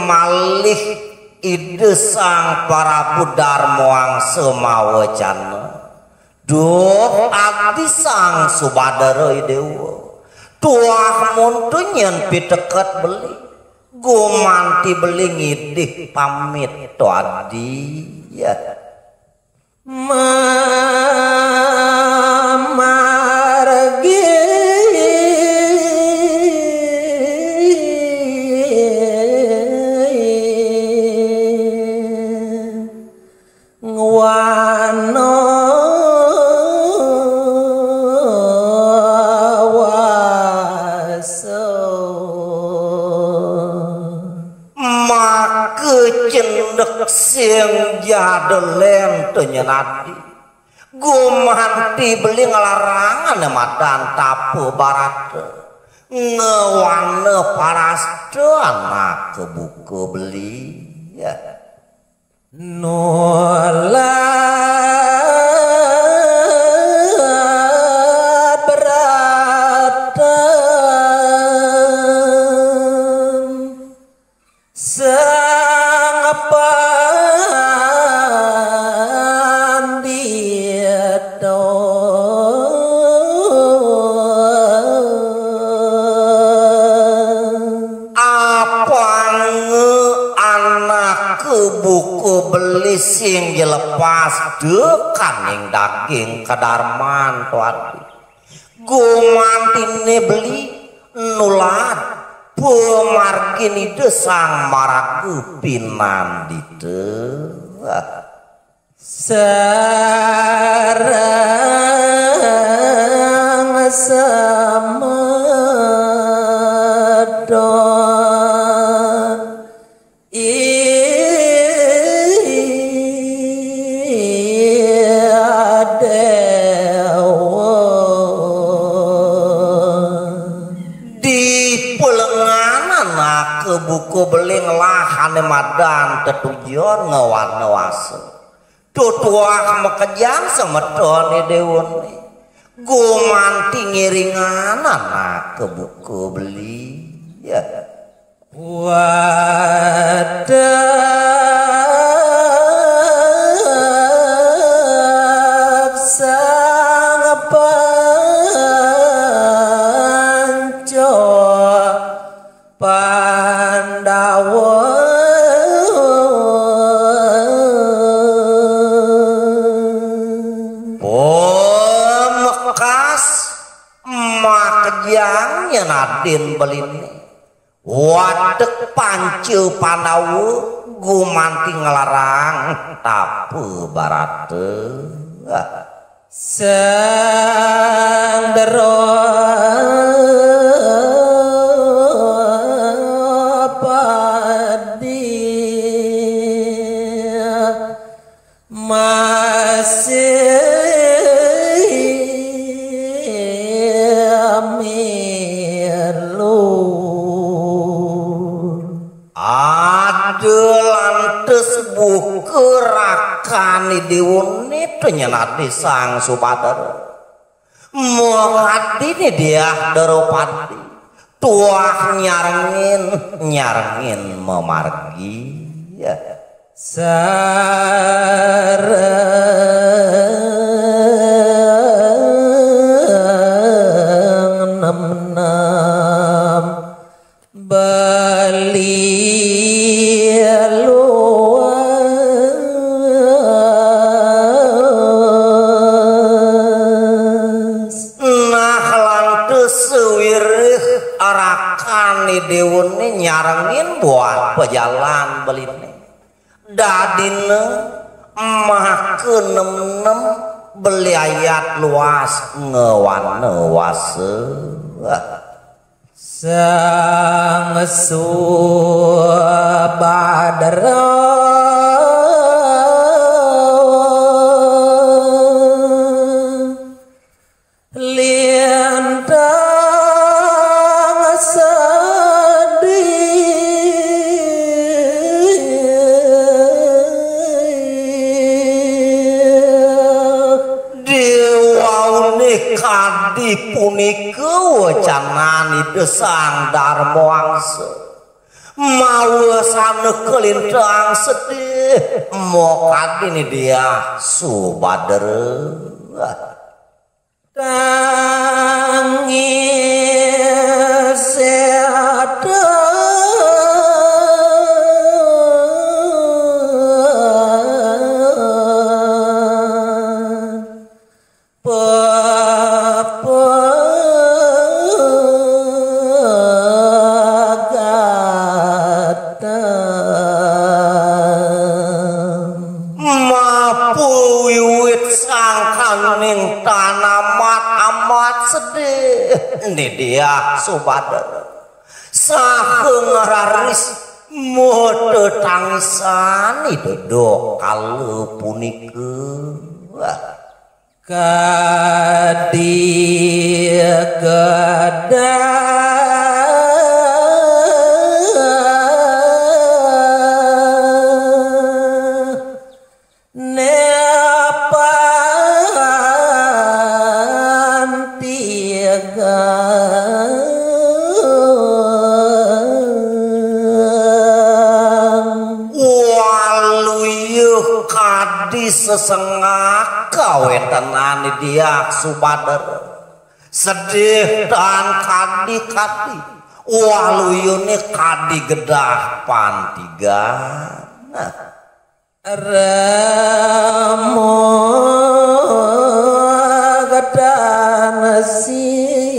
malih ide sang Prabu Darmoang semawecana duh abdi sang Subadara Dewa tuah muntu nyen piteket beli gumanti beli ngidih pamit to adi ya mamargi ngwano waso make cendek sing jadelen teu nyenati gumanti beli ngalarangan madan tapu barat ngewane paraste anak kebuku beli ya nolat beratan sang pandito buku beli sing dilepas dekaning daging kadarman tuan gumantine beli nulat pemargini desang maraku pinan dite sarang samedon buku beling lahane madan tetujuan ngawarna wase tutuah mekejang semedone dewone gumanti ngiringan anak ke buku beli ya wadab sang panco Pandawa pemekas makejang nyenadin belini wadek pancu Pandawa gumanti ngelarang tapu barate sandero masih milur adelantes buku rakani diwuni penyenati sang Subadara muhadini dia daropati tuah nyarengin memargi ya sarang enam beli luas nah lantes sewirih arakani dewune nyarengin buat pejalan belini dadine mah keunem-nem beli ayat luas ngewan-ngewase sang subadra lintang kadi punikeun wacanani desang Darmo Wangsa mawa saneuk kelintang sedih mo kadi ni dia Subadra tangis seada ini dia Subadra sakeung ngararis mote tangisan dodo kaleu punikeun kadi sesengak kawetanani dia Subadra sedih dan kadi-kadi waluyune kadi gedah pantiga ramo gedah nasiado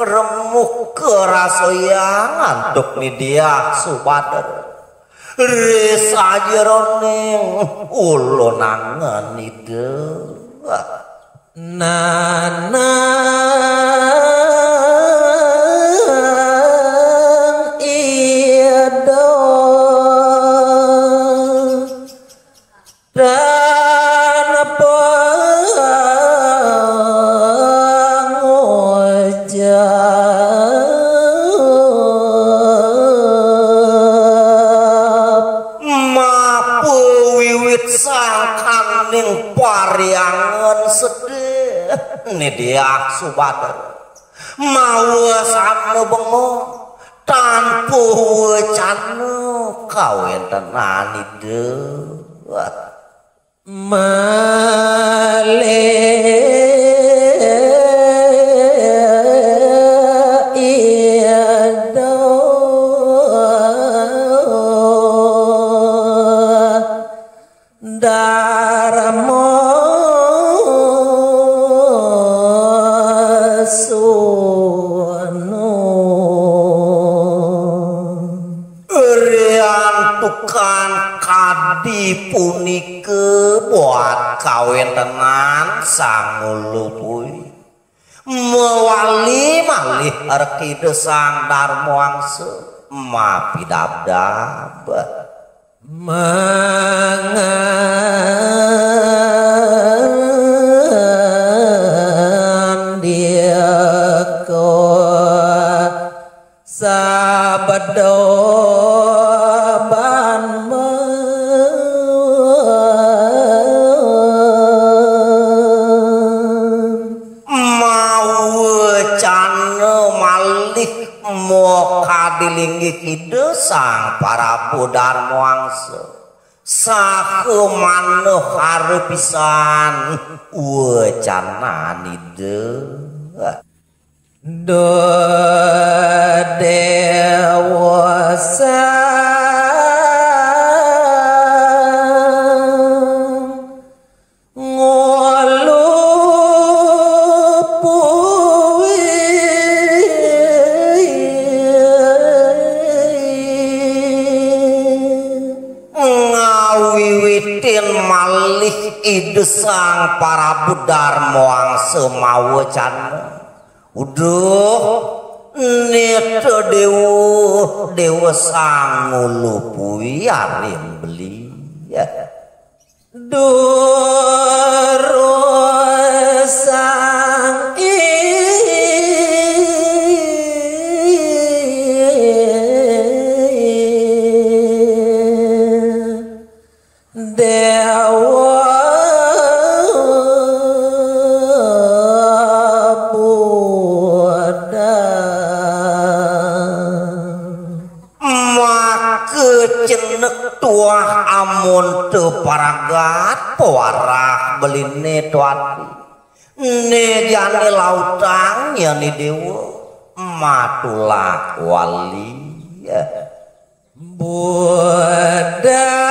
remuk kerasoyangan duk ni dia Subadra risa jeroneng ulun nangan itu nanang ido pariangan sedih ini dia Subadra mawa sanu bengong tanpa wacana kawentenan itu punike buat kawentenan sang ulupui mewali malih reki desang Darmo Wangsa mapidabdab mangan dia ko sabado dilinggi kidu sang para Darmo Wangsa sakeung maneuh harepisan wacanan ieu do dewasa wiwitin malih ide sang Prabu Darmoang semawecan uduh neto dewa sang ngulupui arim beli ya Doro sang Dewa Buddha maka cenek tuah amun teu paragat pewarah beline tuati ne jane lautang ya ni dewa matulak wali ya Buddha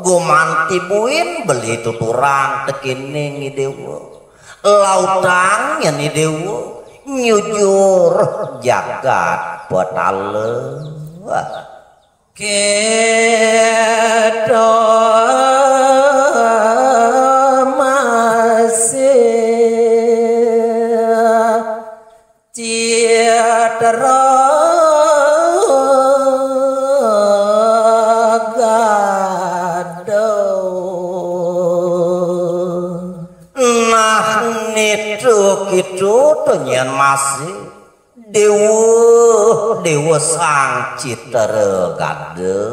gumantibuin beli tuturang tekene ni dewa lautang ya ni dewa nyujur jagat petale kedo masih ciatara kitu tenyan masih dewa sang citra gade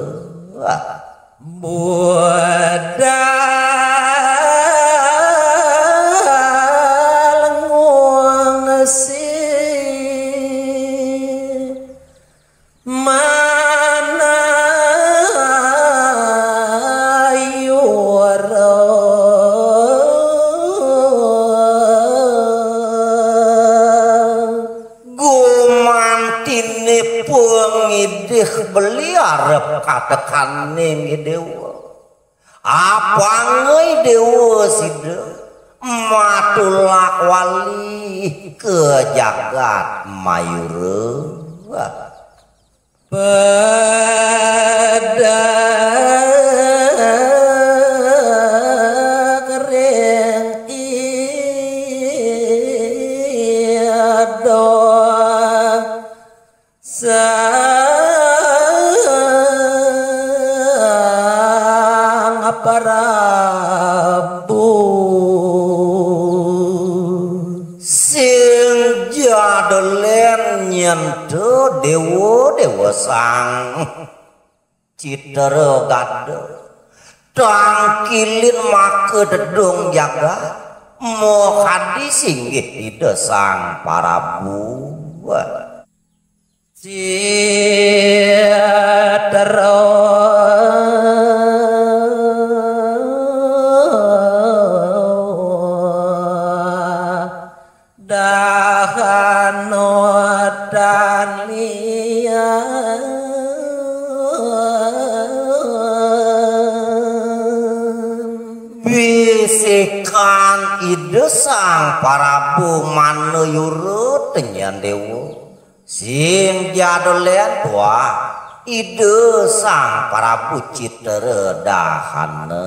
Buddha lenguang si mana yuara pengidih beli arep katekan ning dewa apa ngeuy dewa sida matulak wali ke jagat mayura pada kering iado sang Prabu sing jadelen nyentuh dewa sang citra gade tangkilin make dedung jagat moh hadis inggih ide sang Prabu citra dahano dan bisikan ide sang Prabu manuyuru tenyan dewa sing jadolen tua ide sang Prabu citra dahana